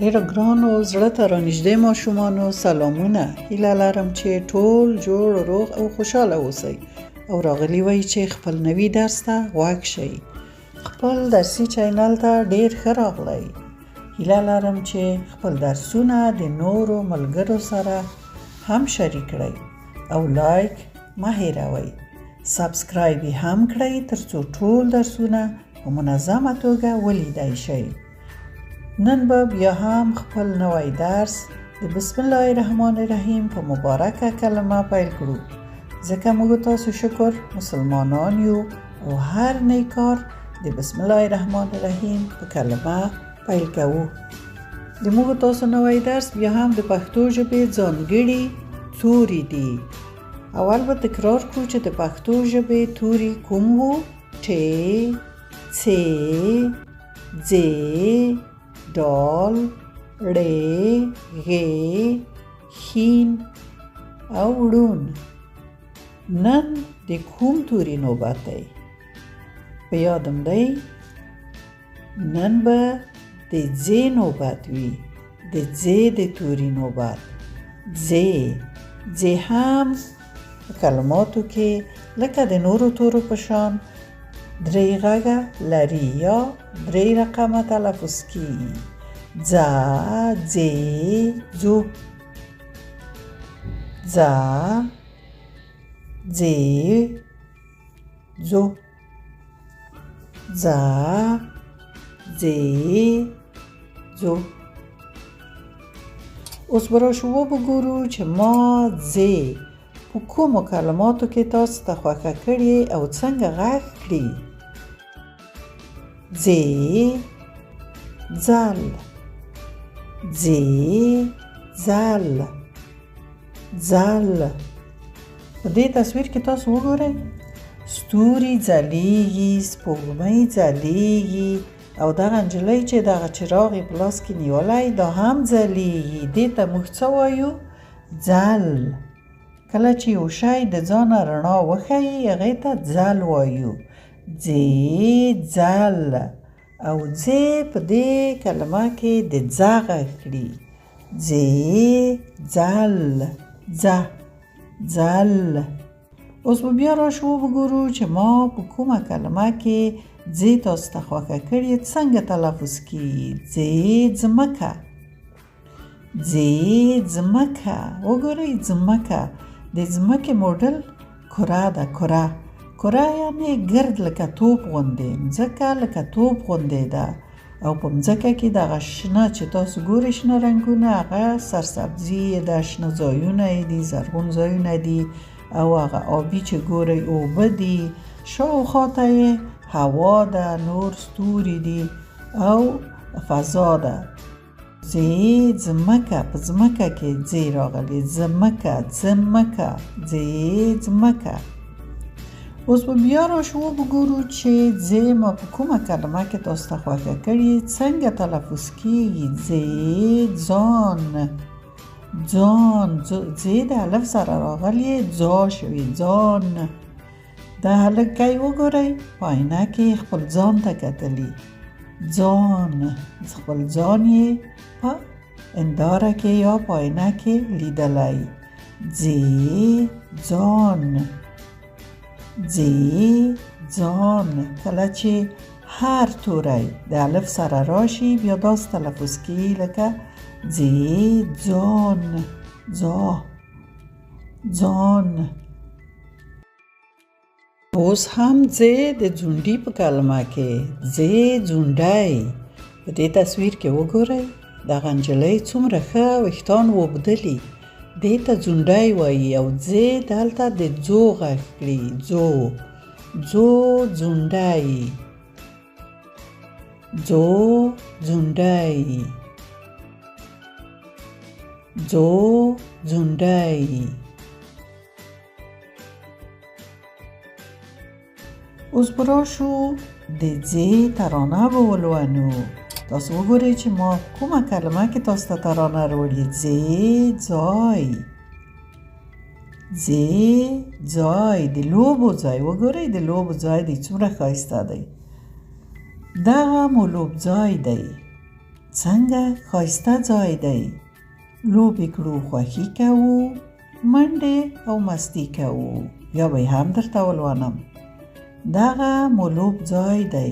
ډیره ګرانو زړه ته رانږدې ماشومانو سلامونه. هیله لرم چې ټول جوړ روغ او خوشحاله اوسئ او راغلي وئ چې خپل نوي درس ته غوږ شئ. خپل درسي چینل ته ډیر ښه راغلی. هیله لرم چې خپل درسونه د نورو ملګرو سره هم شریک کړئ او لایک مه هیروئ. سبسکرایب هم کړئ ترڅو ټول درسونه په منظمه توګه ولیدای شئ. نن به بیا هم خپل نوی درس د بسم الله الرحمن الرحیم په مبارکه کلمه پیل کړو، ځکه موږ تاسو شکر مسلمانان یو او هر نیک کار د بسم الله الرحمن الرحیم په کلمه پیل کوو. د موږ تاسو نوی درس بیا هم د پښتو ژبې ځانګړي توري دي. اول به تکرار کړو چې د پښتو ژبې توري کوم وو؟ ټ، څ، ځ، دال، ړ، غ، ښین او ړون. نن د کوم توري نوبت دی؟ په یادم دی؟ نن به د ځ نوبت وي، د ځ د توري نوبت. ځ هم په کلماتو کې لکه د نورو تورو په شان درې غږه لري یا درې رقمه تلفظ کیږي. ځ، ځ، ځو، ځ، ځ، ځو، ځ، ځ، ځو. اوس به راشو وګورو چې ما ځ په کومو کلماتو کې تاسو ته خوښه کړي او څنګه غږ کړي. ځ، ځل، ځ، ځل، ځل. په دې تصویر کې تاسو وګورئ، ستوري ځلیږي، سپوږمۍ ځلیږي او دغه نجلۍ چې دغه چراغ یې په لاس کې نیولی دا هم ځلیږي. دې ته موږ څه وایو؟ ځل. کله چې یو شی د ځانه رڼا وښیي هغې ته ځل وایو. ځ، ځل. او ځ په دې کلمه کې د ځ غږ کړي. ځ، ځل، ځه، ځل. اوس به بیا راشو وګورو چې ما په کومه کلمه کې ځ تاسو ته خوښه کړي څنګه تلفظ کیږي. ځ، ځمکه، ځ، ځمکه. وګورئ ځمکه، د ځمکې موډل کره ده. کره یعنې ګرد لکه توپ غوندې، مځکه لکه توپ غوندې ده او په مځکه کې دغه شنه چې تاسو ګورئ شنه رنګونه هغه سرسبزي ده، شنه ځایونه یې دي، زرغون ځایونه دي او هغه آبي چې ګورئ اوبه دي، شاوخواته یې هوا ده، نور ستوري دي او فضا ده. ځ، ځمکه، په ځمکه کې ځ راغلی. ځمکه، ځمکه، ځ، ځمکه. اوس به بیا راشو وګورو چې ځ ما په کومه کلمه کې تاسو ته خوښه کړي څنګه تلفظ کیږي. ځ، ځان، ځان. ځ د الف سره راغلی، ځا شوي، ځان. دا هلکی وګورئ په آینه کې خپل ځان ته کتلي. ځان، خپل ځان یې په انداره کې یا په آینه کې لیدلی. ځ، ځان، ځ، ځان. کله چې هر توری د الف سره راشي بیا داسې تلفظ کیږي لکه ځ، ځان، ځا، ځان. اوس هم ځ د ځونډي په کلمه کې. ځ، ځونډی. په دې تصویر کې وګورئ دغه نجلۍ څومره ښه ویښتان اوبدلي، دې ته ځونډی وایي او ځ دلته د ځو غږ کړي. ځو، ځو، ځونډی، ځو، ځونډی، ځو، ځونډی. اوس به راشو د ځ ترانه به ولولو. تاسو وګورئ چې ما کومه کلمه کې تاسو ته ترانه راوړي. ځ، ځای، ځ، ځای. د لوبو ځای. وګورئ د لوبو ځای دی څومره ښایسته دی. دغه مو لوبځای دی. څنګه ښایسته ځای دی. لوبې کړو، خوښي کوو، منډې او مستي کوو. یا به هم درته ولولم. دغه ملوب ځای دی.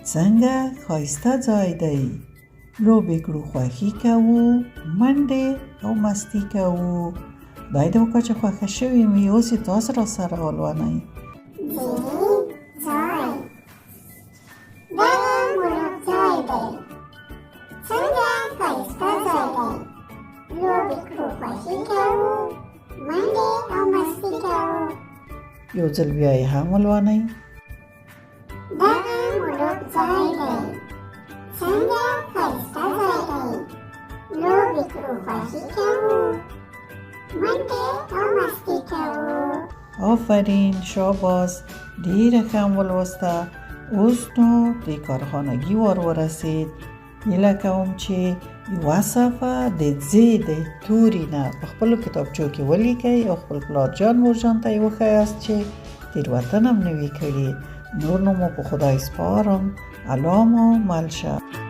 څنګه ښایسته ځای دی. لوبې کړو، خوښي کوو، منډې او مستي کوو. خدای دې وکړه چې خوښه شوې وي. اوس یې تاسو را سره ولولئ. یو ځل بیا یې هم ولولئ. آفرین، شاباس، ډیره ښه ولوسته. اوس نو د کارخانګي وار ورسید. هیله کوم چې یوه صفحه د ځې د توري نه په خپلو کتابچو کې ولیکئ او خپل پلارجان مورجان ته یې وښایاست چې تېروتنه هم نه وي کړې. نور نو مو په خدای سپارم. الله مو مل شه.